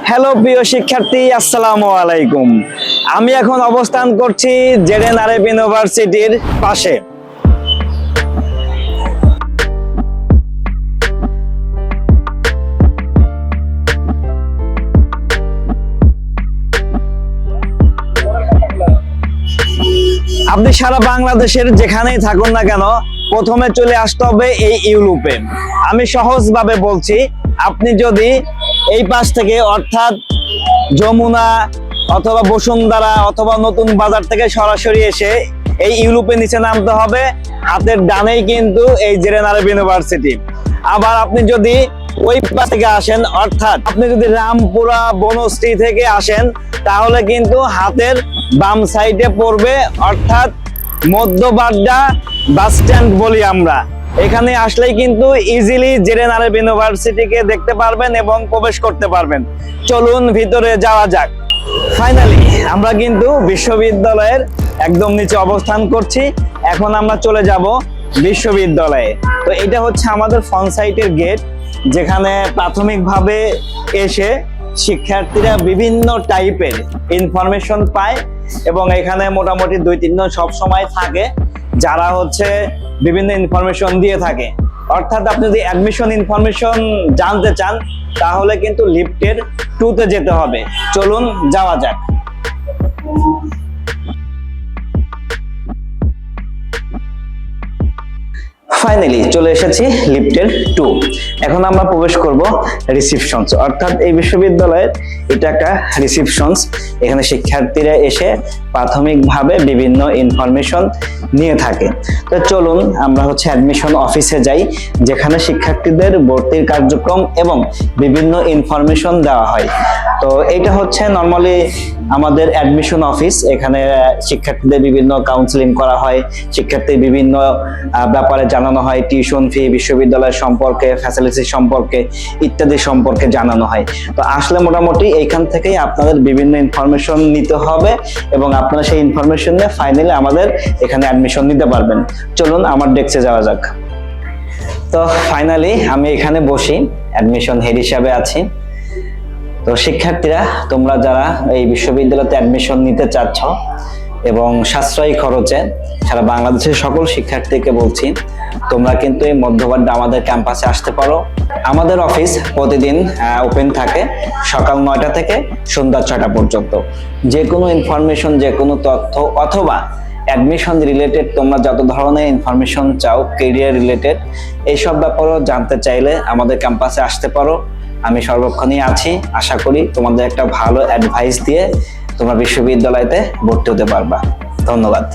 Hello প্রিয় শিক্ষার্থী, আসসালামু আলাইকুম। আমি এখন অবস্থান করছি জেডেন আরএফ ইউনিভার্সিটির পাশে। আপনি সারা বাংলাদেশের যেখানেই থাকুন না কেন, প্রথমে চলে আসতে হবে এই ইউলুপে। আমি সহজভাবে বলছি, আপনি যদি এই পাশ থেকে অর্থাৎ যমুনা অথবা বসুন্ধরা অথবা নতুন বাজার থেকে সরাসরি এসে এই ইউলুপের নিচে নামতে হবে। হাতের ডানেই কিন্তু এই জেডেন আরএফ ইউনিভার্সিটি। আবার আপনি যদি ওই পাশ থেকে আসেন, অর্থাৎ আপনি যদি রামপুরা বনশ্রী থেকে আসেন, তাহলে কিন্তু হাতের বাম সাইডে পড়বে, অর্থাৎ মধ্যবাড্ডা বাস স্ট্যান্ড বলি আমরা। এখানে আসলেই কিন্তু ইজিলি জেডেন আরএফ ইউনিভার্সিটিকে দেখতে পারবেন এবং প্রবেশ করতে পারবেন। চলুন ভিতরে যাওয়া যাক। ফাইনালি আমরা কিন্তু বিশ্ববিদ্যালয়ের একদম নিচে অবস্থান করছি। এখন আমরা চলে যাব বিশ্ববিদ্যালয়ে। তো এটা হচ্ছে আমাদের ফ্রন্ট সাইটের গেট, যেখানে প্রাথমিকভাবে এসে শিক্ষার্থীরা বিভিন্ন টাইপের ইনফরমেশন পায় এবং এখানে মোটামুটি 2-3 জন সব সময় থাকে, যারা হচ্ছে বিভিন্ন ইনফরমেশন দিয়ে থাকে। অর্থাৎ আপনি যদি অ্যাডমিশন ইনফরমেশন জানতে চান, তাহলে কিন্তু লিফটের 2-তে যেতে হবে। চলুন যাওয়া যাক। ফাইনালি চলে এসেছি লিফটের 2। এখন আমরা প্রবেশ করব রিসিপশনস, অর্থাৎ এই বিশ্ববিদ্যালয়ের এটা একটা রিসিপশনস। এখানে শিক্ষার্থীরা এসে প্রাথমিকভাবে বিভিন্ন ইনফরমেশন নিয়ে থাকে। তো চলুন আমরা হচ্ছে অ্যাডমিশন অফিসে যাই, যেখানে শিক্ষার্থীদের ভর্তির কার্যক্রম এবং বিভিন্ন ইনফরমেশন দেওয়া হয়। তো এটা হচ্ছে নর্মালি আমাদের অ্যাডমিশন অফিস। এখানে শিক্ষার্থীদের বিভিন্ন কাউন্সেলিং করা হয়, শিক্ষার্থীর বিভিন্ন ব্যাপারে জানানো হয়, টিউশন ফি, বিশ্ববিদ্যালয় সম্পর্কে, ফ্যাসিলিটি সম্পর্কে ইত্যাদি সম্পর্কে জানানো হয়। তো আসলে মোটামুটি এইখান থেকেই আপনাদের বিভিন্ন ইনফরমেশন নিতে হবে এবং আপনারা সেই ইনফরমেশন নিয়ে ফাইনালি আমাদের এখানে অ্যাডমিশন নিতে পারবেন। চলুন আমার ডেস্কে যাওয়া যাক। তো ফাইনালি আমি এখানে বসি, অ্যাডমিশন হেড হিসাবে আছি। তো শিক্ষার্থীরা, তোমরা যারা এই বিশ্ববিদ্যালয়তে অ্যাডমিশন নিতে চাচ্ছ এবং সাশ্রয়ী খরচে, সারা বাংলাদেশের সকল শিক্ষার্থীকে বলছি, তোমরা কিন্তু এই মধ্যবাড্ডা আমাদের ক্যাম্পাসে আসতে পারো। আমাদের অফিস প্রতিদিন ওপেন থাকে সকাল 9টা থেকে সন্ধ্যা 6টা পর্যন্ত। যে কোনো ইনফরমেশন, যে কোনো তথ্য অথবা অ্যাডমিশন রিলেটেড তোমরা যত ধরনের ইনফরমেশন চাও, কেরিয়ার রিলেটেড, এইসব ব্যাপারও জানতে চাইলে আমাদের ক্যাম্পাসে আসতে পারো। আমি সর্বক্ষণই আছি। আশা করি তোমাদের একটা ভালো অ্যাডভাইস দিয়ে তোমরা বিশ্ববিদ্যালয়তে ভর্তি হতে পারবা। ধন্যবাদ।